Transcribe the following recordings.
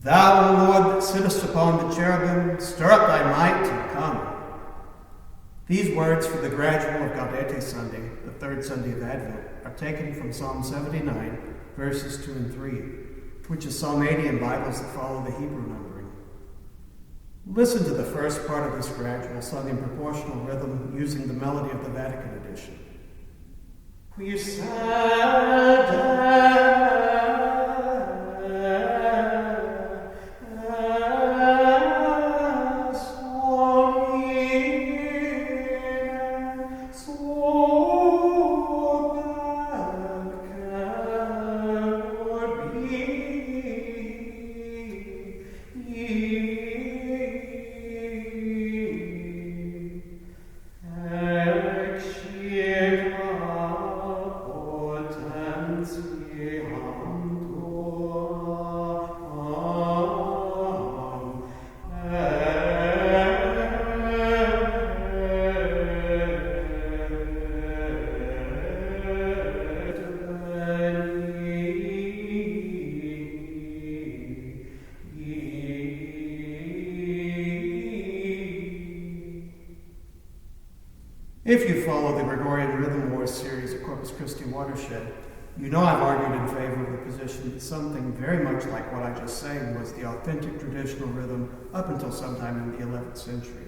Thou, O Lord, that sittest upon the cherubim, stir up thy might and come. These words for the gradual of Gaudete Sunday, the third Sunday of Advent, are taken from Psalm 79, verses 2 and 3, which is Psalmadian Bibles that follow the Hebrew numbering. Listen to the first part of this gradual, sung in proportional rhythm using the melody of the Vatican edition. Qui If you follow the Gregorian Rhythm Wars series at Corpus Christi Watershed, you know I've argued in favor of the position that something very much like what I just sang was the authentic traditional rhythm up until sometime in the 11th century.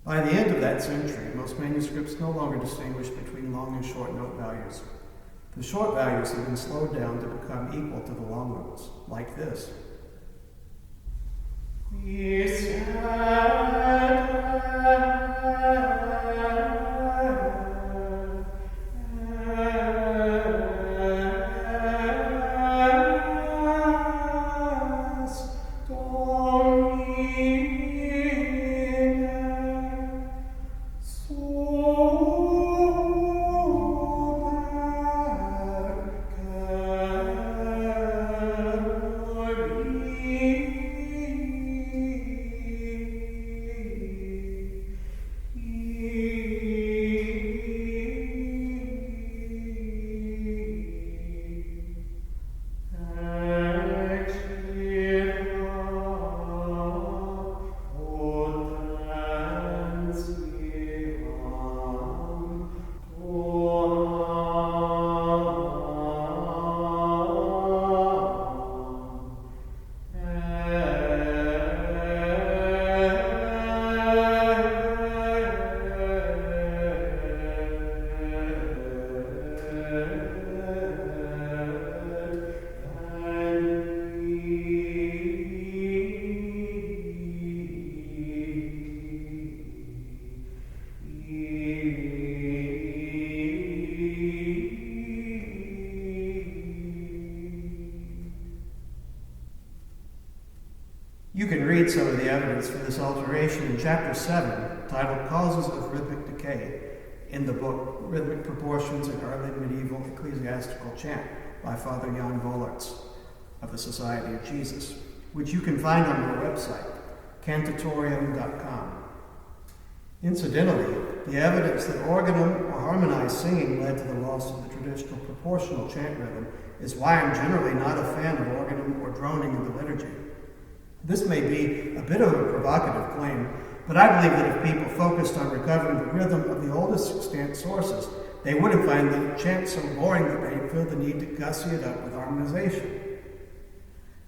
By the end of that century, most manuscripts no longer distinguish between long and short note values. The short values have been slowed down to become equal to the long notes, like this. You can read some of the evidence for this alteration in Chapter 7, titled Causes of Rhythmic Decay, in the book Rhythmic Proportions in Early Medieval Ecclesiastical Chant by Father Jan Vollerts of the Society of Jesus, which you can find on their website, cantatorium.com. Incidentally, the evidence that organum or harmonized singing led to the loss of the traditional proportional chant rhythm is why I'm generally not a fan of organum or droning in the liturgy. This may be a bit of a provocative claim, but I believe that if people focused on recovering the rhythm of the oldest extant sources, they wouldn't find the chant so boring that they'd feel the need to gussy it up with harmonization.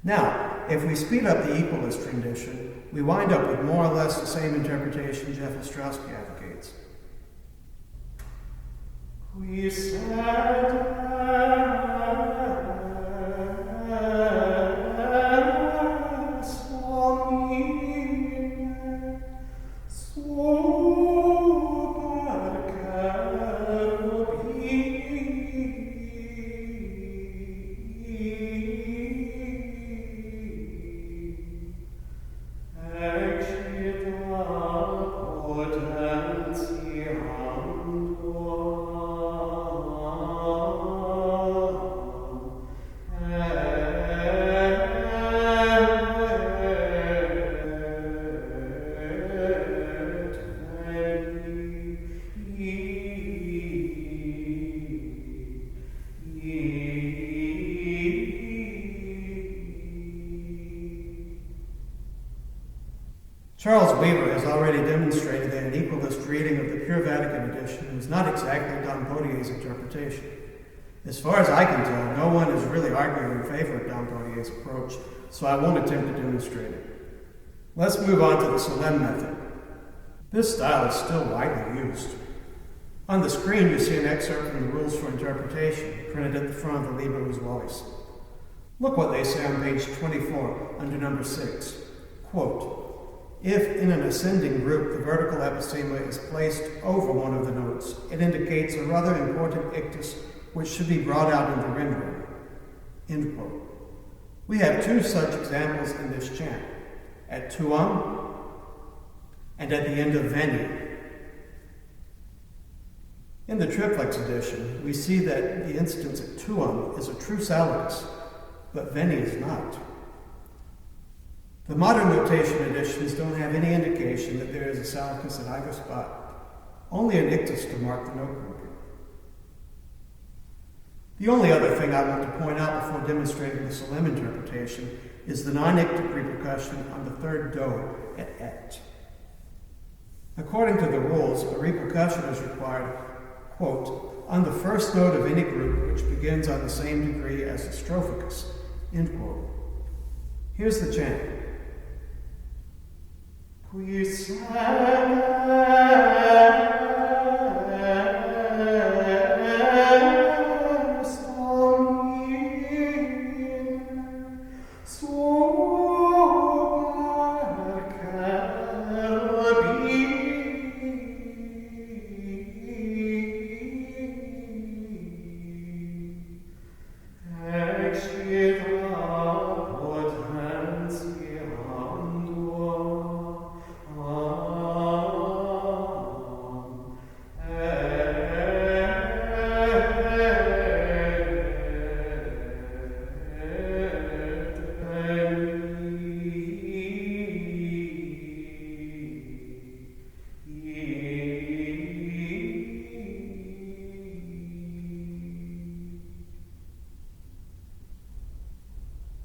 Now, if we speed up the equalist rendition, we wind up with more or less the same interpretation Jeff Ostrowski advocates. We said Charles Weaver has already demonstrated that an equalist reading of the Pure Vatican edition was not exactly Dampodier's interpretation. As far as I can tell, no one is really arguing in favor of Dampodier's approach, so I won't attempt to demonstrate it. Let's move on to the Solesmes method. This style is still widely used. On the screen, you see an excerpt from the Rules for Interpretation, printed at the front of the Liber Usualis. Look what they say on page 24, under number 6. Quote, if in an ascending group the vertical epistema is placed over one of the notes, it indicates a rather important ictus which should be brought out in the rendering. End quote. We have two such examples in this chant, at tuam and at the end of veni. In the triplex edition, we see that the instance at tuam is a true salutis, but veni is not. The modern notation editions don't have any indication that there is a salutis at either spot, only an ictus to mark the note grouping. The only other thing I want to point out before demonstrating the Solesmes interpretation is the non-ictic repercussion on the third do at et. According to the rules, a repercussion is required, quote, on the first note of any group which begins on the same degree as the strophicus, end quote. Here's the chant. Qui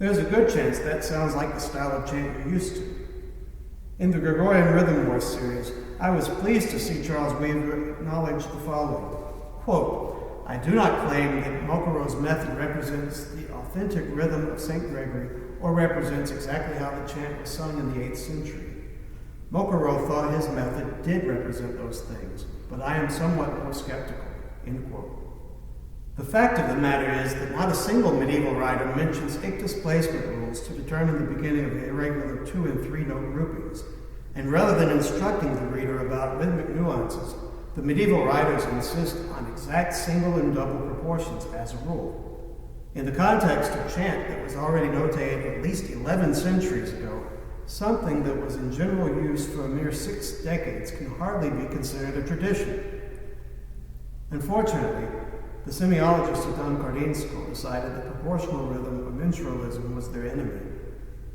There's a good chance that sounds like the style of chant you're used to. In the Gregorian Rhythm Wars series, I was pleased to see Charles Weaver acknowledge the following. Quote, I do not claim that Mokaro's method represents the authentic rhythm of St. Gregory or represents exactly how the chant was sung in the 8th century. Mokaro thought his method did represent those things, but I am somewhat more skeptical. End quote. The fact of the matter is that not a single medieval writer mentions ictus placement rules to determine the beginning of the irregular 2 and 3 note groupings, and rather than instructing the reader about rhythmic nuances, the medieval writers insist on exact single and double proportions as a rule. In the context of chant that was already notated at least 11 centuries ago, something that was in general use for a mere 6 decades can hardly be considered a tradition. Unfortunately, the semiologists of Don Cardin's school decided that proportional rhythm of Mensuralism was their enemy.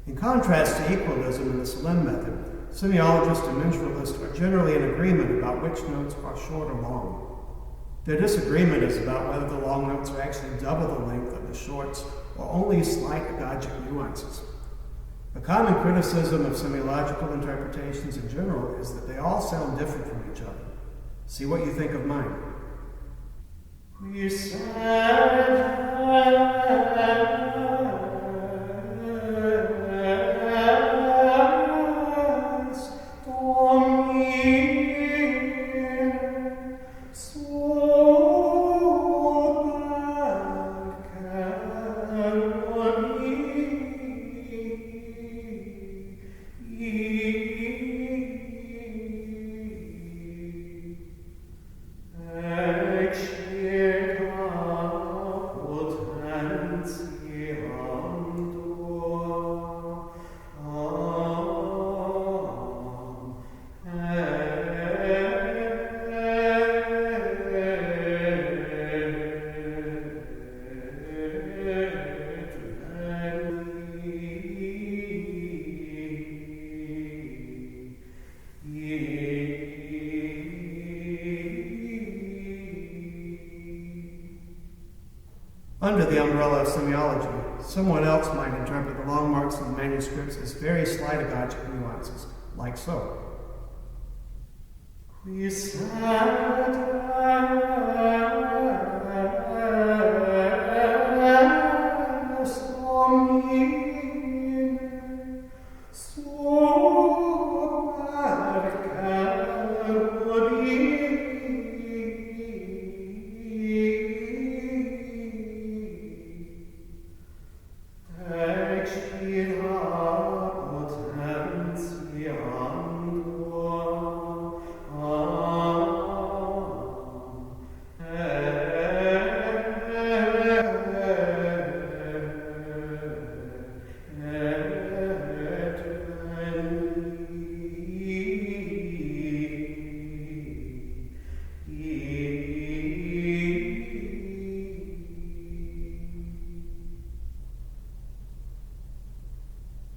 In contrast to Equalism and the Solesmes method, semiologists and Mensuralists are generally in agreement about which notes are short or long. Their disagreement is about whether the long notes are actually double the length of the shorts or only slight agogic nuances. A common criticism of semiological interpretations in general is that they all sound different from each other. See what you think of mine. We said Under the umbrella of semiology, someone else might interpret the long marks of the manuscripts as very slight agogic nuances, like so.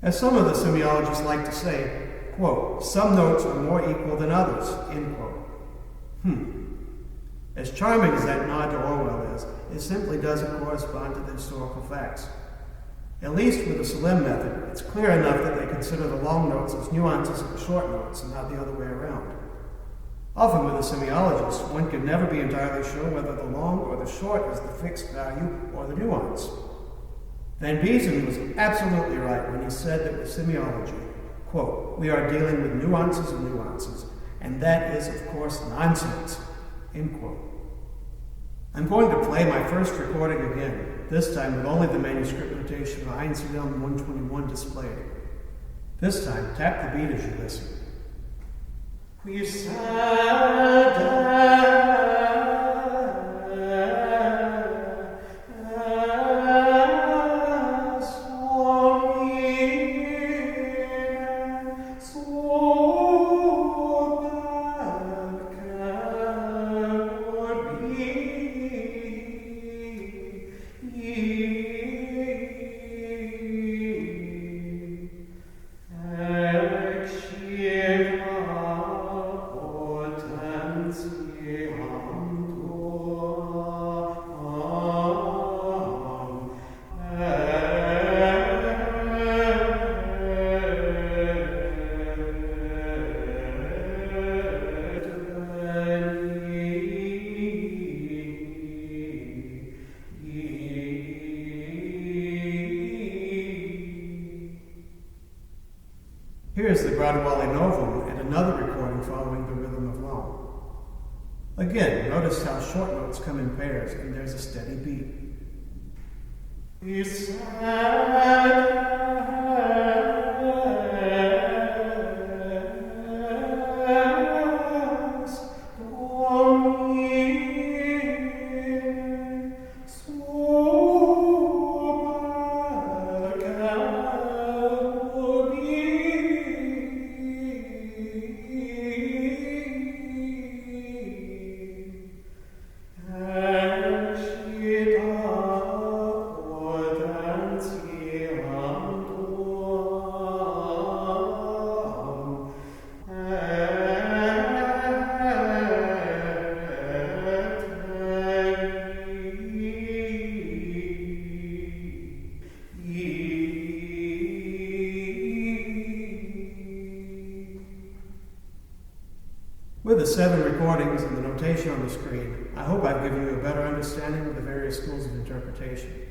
As some of the semiologists like to say, quote, some notes are more equal than others, end quote. As charming as that nod to Orwell is, it simply doesn't correspond to the historical facts. At least with the Solesmes method, it's clear enough that they consider the long notes as nuances of the short notes and not the other way around. Often with a semiologist, one can never be entirely sure whether the long or the short is the fixed value or the nuance. Van Biesen was absolutely right when he said that with semiology, quote, we are dealing with nuances of nuances, and that is, of course, nonsense, end quote. I'm going to play my first recording again, this time with only the manuscript notation of Einsiedeln 121 displayed. This time, tap the beat as you listen. We Here's the Graduale Novum and another recording following the rhythm of Laon. Again, notice how short notes come in pairs and there's a steady beat. With the 7 recordings and the notation on the screen, I hope I've given you a better understanding of the various schools of interpretation.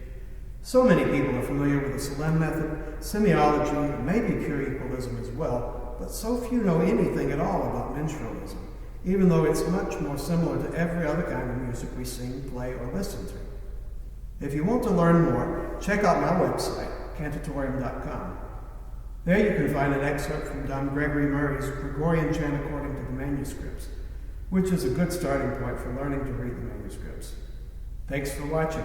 So many people are familiar with the Solesmes method, semiology, and maybe pure equalism as well, but so few know anything at all about mensuralism, even though it's much more similar to every other kind of music we sing, play, or listen to. If you want to learn more, check out my website, cantatorium.com. There you can find an excerpt from Dom Gregory Murray's Gregorian chant according to the manuscripts, which is a good starting point for learning to read the manuscripts. Thanks for watching.